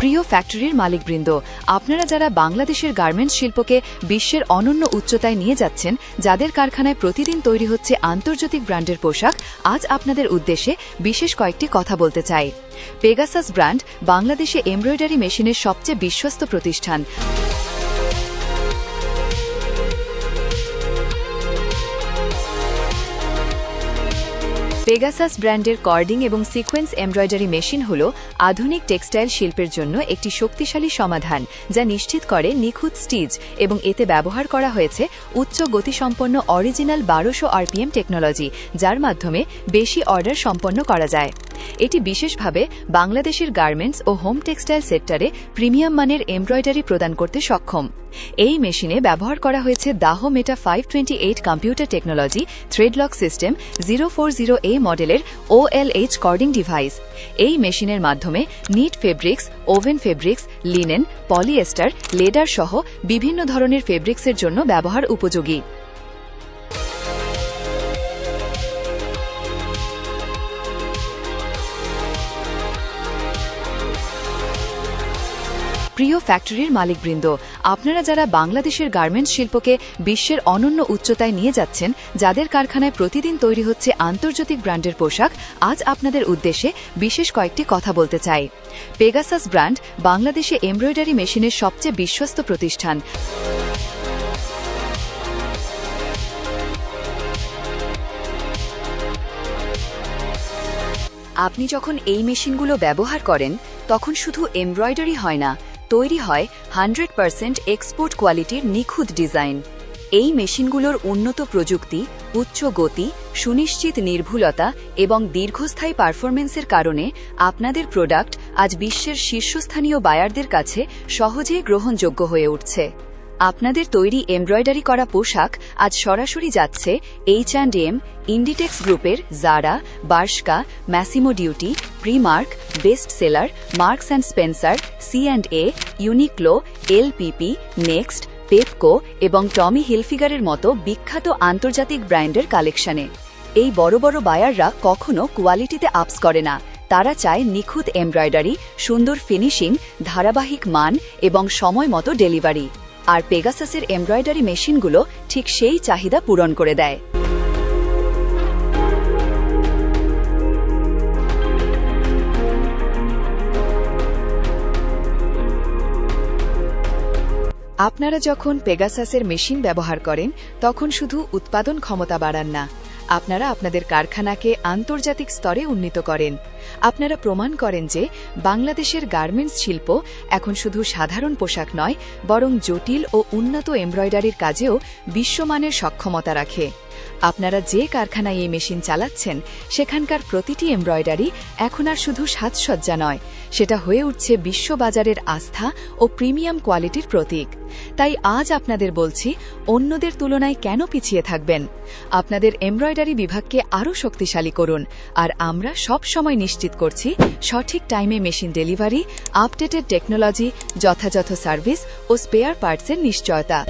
প্রিয় ফ্যাক্টরির মালিকবৃন্দ, আপনারা যারা বাংলাদেশের গার্মেন্টস শিল্পকে বিশ্বের অনন্য উচ্চতায় নিয়ে যাচ্ছেন, যাদের কারখানায় প্রতিদিন তৈরি হচ্ছে আন্তর্জাতিক ব্র্যান্ডের পোশাক, আজ আপনাদের উদ্দেশ্যে বিশেষ কয়েকটি কথা বলতে চাই। পেগাসাস ব্র্যান্ড বাংলাদেশে এমব্রয়ডারি মেশিনের সবচেয়ে বিশ্বস্ত প্রতিষ্ঠান। পেগাসাস ব্র্যান্ডের কর্ডিং এবং সিকোয়েন্স এমব্রয়ডারি মেশিন হল আধুনিক টেক্সটাইল শিল্পের জন্য একটি শক্তিশালী সমাধান, যা নিশ্চিত করে নিখুঁত স্টিচ এবং এতে ব্যবহার করা হয়েছে উচ্চ গতিসম্পন্ন অরিজিনাল 1200 আরপিএম টেকনোলজি, যার মাধ্যমে বেশি অর্ডার সম্পন্ন করা যায়। এটি বিশেষভাবে বাংলাদেশের গার্মেন্টস ও হোম টেক্সটাইল সেক্টরে প্রিমিয়াম মানের এমব্রয়ডারি প্রদান করতে সক্ষম। এই মেশিনে ব্যবহার করা হয়েছে Dahao meta 528 computer technology thread lock system 040A মডেলের OLH কর্ডিং ডিভাইস। এই মেশিনের মাধ্যমে knit fabrics, woven fabrics, linen, polyester, leather সহ বিভিন্ন ধরনের ফেব্রিক্সের জন্য ব্যবহার উপযোগী। প্রিয় ফ্যাক্টরির মালিকবৃন্দ, আপনারা যারা বাংলাদেশের গার্মেন্টস শিল্পকে বিশ্বের অনন্য উচ্চতায় নিয়ে যাচ্ছেন, যাদের কারখানায় প্রতিদিন তৈরি হচ্ছে আন্তর্জাতিক ব্র্যান্ডের পোশাক, আজ আপনাদের উদ্দেশ্যে বিশেষ কয়েকটি কথা বলতে চাই। পেগাসাস ব্র্যান্ড বাংলাদেশে এমব্রয়ডারি মেশিনের সবচেয়ে বিশ্বস্ত প্রতিষ্ঠান। আপনি যখন এই মেশিনগুলো ব্যবহার করেন, তখন শুধু এমব্রয়ডারি হয় না, তৈরি হয় 100% এক্সপোর্ট কোয়ালিটির নিখুঁত ডিজাইন। এই মেশিনগুলোর উন্নত প্রযুক্তি, উচ্চ গতি, সুনিশ্চিত নির্ভুলতা এবং দীর্ঘস্থায়ী পারফরমেন্সের কারণে আপনাদের প্রোডাক্ট আজ বিশ্বের শীর্ষস্থানীয় বায়ারদের কাছে সহজেই গ্রহণযোগ্য হয়ে উঠছে। আপনাদের তৈরি এমব্রয়ডারি করা পোশাক আজ সরাসরি যাচ্ছে H&M, ইন্ডিটেক্স গ্রুপের Zara, Bershka, Massimo Dutti, Primark, Bestseller, Marks and Spencer, C&A, Uniqlo, LPP, Next, Pepco এবং টমি হিলফিগারের মতো বিখ্যাত আন্তর্জাতিক ব্র্যান্ডের কালেকশনে। এই বড় বড় বায়াররা কখনো কোয়ালিটিতে আপস করে না। তারা চায় নিখুঁত এমব্রয়ডারি, সুন্দর ফিনিশিং, ধারাবাহিক মান এবং সময় মতো ডেলিভারি। আর পেগাসাসের এমব্রয়ডারি মেশিনগুলো ঠিক সেই চাহিদা পূরণ করে দেয়। আপনারা যখন পেগাসাসের মেশিন ব্যবহার করেন, তখন শুধু উৎপাদন ক্ষমতা বাড়ান না, আপনারা আপনাদের কারখানাকে আন্তর্জাতিক স্তরে উন্নীত করেন। আপনারা প্রমাণ করেন যে বাংলাদেশের গার্মেন্টস শিল্প এখন শুধু সাধারণ পোশাক নয়, বরং জটিল ও উন্নত এমব্রয়ডারির কাজেও বিশ্বমানের সক্ষমতা রাখে। আপনারা যে কারখানায় এই মেশিন চালাচ্ছেন, সেখানকার প্রতিটি এমব্রয়ডারি এখন আর শুধু সাজসজ্জা নয়, সেটা হয়ে উঠছে বিশ্ববাজারের আস্থা ও প্রিমিয়াম কোয়ালিটির প্রতীক। তাই আজ আপনাদের বলছি, অন্যদের তুলনায় কেন পিছিয়ে থাকবেন? আপনাদের এমব্রয়ডারি বিভাগকে আরও শক্তিশালী করুন, আর আমরা সব সময় নিশ্চিত করছি সঠিক টাইমে মেশিন ডেলিভারি, আপডেটেড টেকনোলজি, যথাযথ সার্ভিস ও স্পেয়ার পার্টসের নিশ্চয়তা।